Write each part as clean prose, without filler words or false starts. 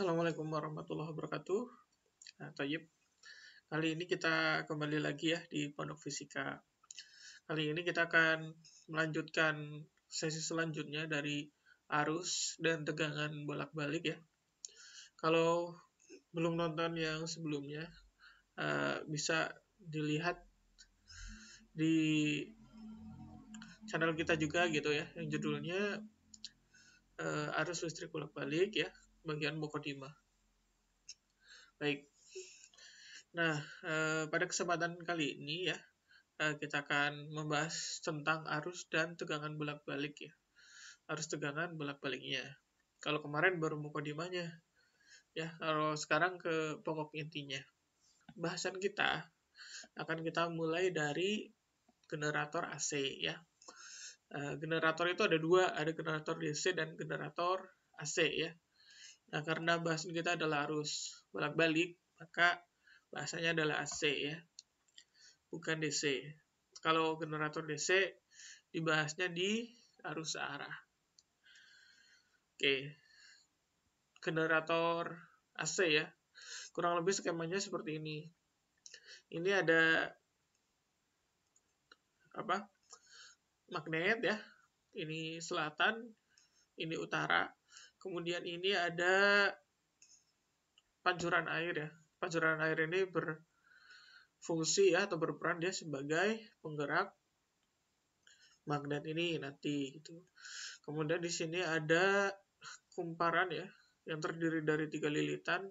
Assalamualaikum warahmatullahi wabarakatuh. Thayyib. Kali ini kita kembali lagi ya di Pondok Fisika. Kali ini kita akan melanjutkan sesi selanjutnya dari arus dan tegangan bolak-balik ya. Kalau belum nonton yang sebelumnya, bisa dilihat di channel kita juga gitu ya, yang judulnya arus listrik bolak-balik ya, bagian mukodimah. Baik. Nah, pada kesempatan kali ini ya, kita akan membahas tentang arus dan tegangan bolak-balik ya. Arus tegangan bolak-baliknya. Kalau kemarin baru mukodimahnya. Ya, kalau sekarang ke pokok intinya. Bahasan kita akan kita mulai dari generator AC ya. Generator itu ada dua, ada generator DC dan generator AC ya. Nah, karena bahasan kita adalah arus bolak-balik, maka bahasanya adalah AC ya, bukan DC. Kalau generator DC dibahasnya di arus arah. Oke, generator AC ya, kurang lebih skemanya seperti ini. Ini ada magnet ya, ini selatan, ini utara. Kemudian ini ada pancuran air ya. Pancuran air ini berfungsi ya, atau berperan dia sebagai penggerak magnet ini nanti gitu. Kemudian di sini ada kumparan ya, yang terdiri dari 3 lilitan.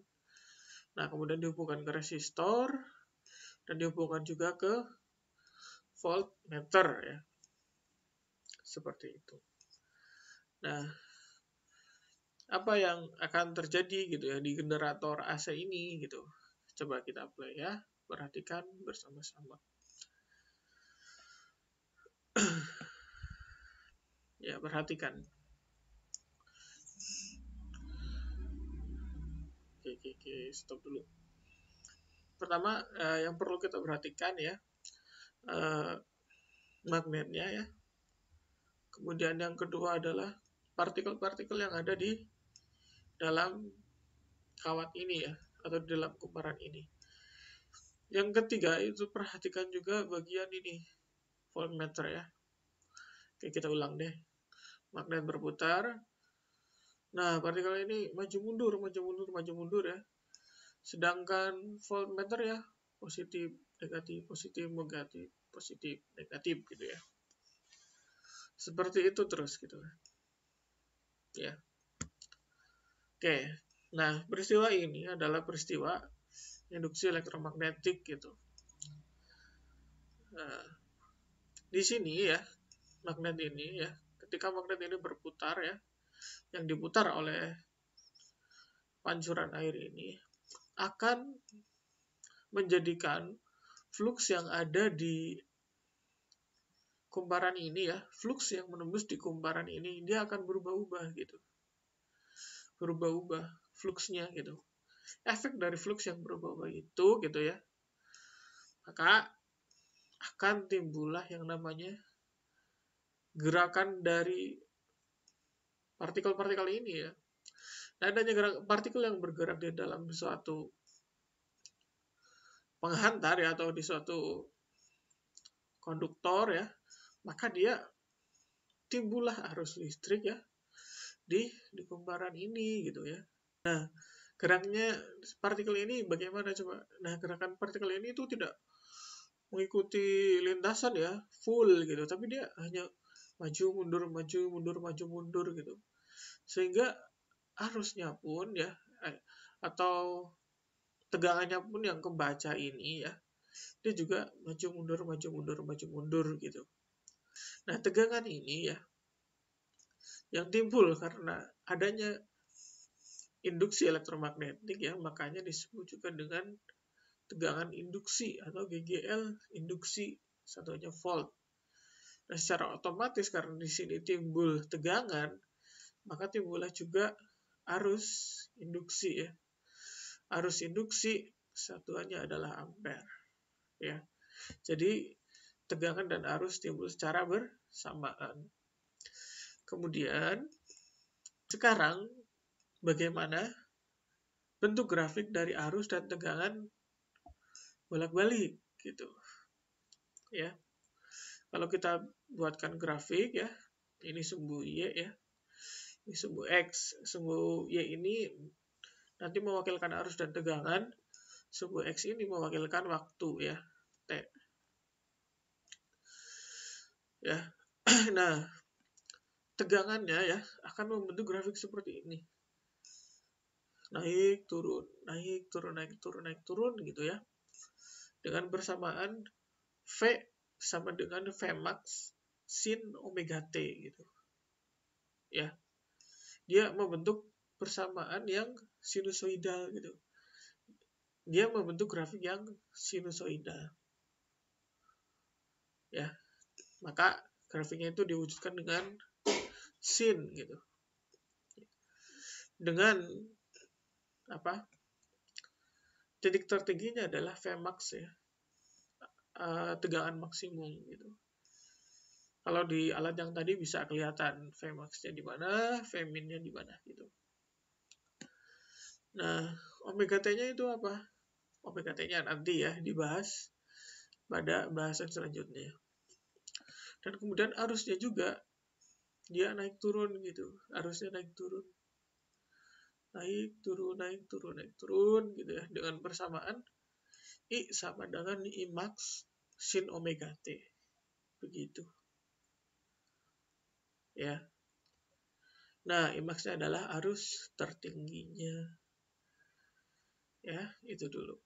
Nah, kemudian dihubungkan ke resistor dan dihubungkan juga ke voltmeter ya. Seperti itu. Nah, apa yang akan terjadi gitu ya di generator AC ini gitu. Coba kita play ya, perhatikan bersama-sama. Ya, perhatikan. Oke, stop dulu. Pertama, yang perlu kita perhatikan ya, magnetnya ya. Kemudian yang kedua adalah partikel-partikel yang ada di dalam kawat ini ya, atau di dalam kumparan ini. Yang ketiga itu perhatikan juga bagian ini, voltmeter ya. Oke, kita ulang deh. Magnet berputar. Nah, partikel ini maju mundur ya. Sedangkan voltmeter ya, positif, negatif, gitu ya. Seperti itu terus gitu ya. Oke, nah peristiwa ini adalah peristiwa induksi elektromagnetik gitu. Nah, di sini ya, magnet ini ya, ketika magnet ini berputar ya, yang diputar oleh pancuran air ini akan menjadikan flux yang ada di kumparan ini ya, flux yang menembus di kumparan ini, dia akan berubah-ubah gitu. Berubah-ubah fluxnya gitu. Efek dari flux yang berubah-ubah itu gitu ya, maka akan timbullah yang namanya gerakan dari partikel-partikel ini ya. Nah, adanya partikel yang bergerak di dalam suatu penghantar ya, atau di suatu konduktor ya, maka dia timbullah arus listrik ya di kumparan ini gitu ya. Nah, geraknya partikel ini bagaimana coba? Nah, gerakan partikel ini itu tidak mengikuti lintasan ya, full gitu, tapi dia hanya maju mundur gitu. Sehingga arusnya pun ya, atau tegangannya pun yang kebaca ini ya, dia juga maju mundur gitu. Nah, tegangan ini ya, yang timbul karena adanya induksi elektromagnetik ya, makanya disebut juga dengan tegangan induksi atau GGL induksi, satunya volt. Nah, secara otomatis karena di sini timbul tegangan, maka timbullah juga arus induksi ya. Arus induksi satuannya adalah ampere ya. Jadi tegangan dan arus timbul secara bersamaan. Kemudian sekarang bagaimana bentuk grafik dari arus dan tegangan bolak-balik gitu ya. Kalau kita buatkan grafik ya, ini sumbu Y ya, ini sumbu X. Sumbu Y ini nanti mewakilkan arus dan tegangan, sumbu X ini mewakilkan waktu ya, T. Ya. Nah, tegangannya ya akan membentuk grafik seperti ini. Naik, turun, naik, turun, naik, turun, naik, turun gitu ya. Dengan bersamaan V sama dengan Vmax sin omega T gitu. Ya. Dia membentuk persamaan yang sinusoidal gitu. Dia membentuk grafik yang sinusoidal. Ya. Maka grafiknya itu diwujudkan dengan sin gitu. Dengan apa? Titik tertingginya adalah Vmax ya. Tegangan maksimum gitu. Kalau di alat yang tadi bisa kelihatan Vmax-nya di mana, Vmin-nya di mana gitu. Nah, omega T-nya itu apa? Omega T-nya nanti ya dibahas pada bahasan selanjutnya. Dan kemudian arusnya juga dia naik turun gitu. Arusnya naik turun. Naik turun, naik turun, naik turun gitu ya. Dengan bersamaan I sama dengan I max sin omega T. Begitu. Ya. Nah, I max-nya adalah arus tertingginya. Ya, itu dulu.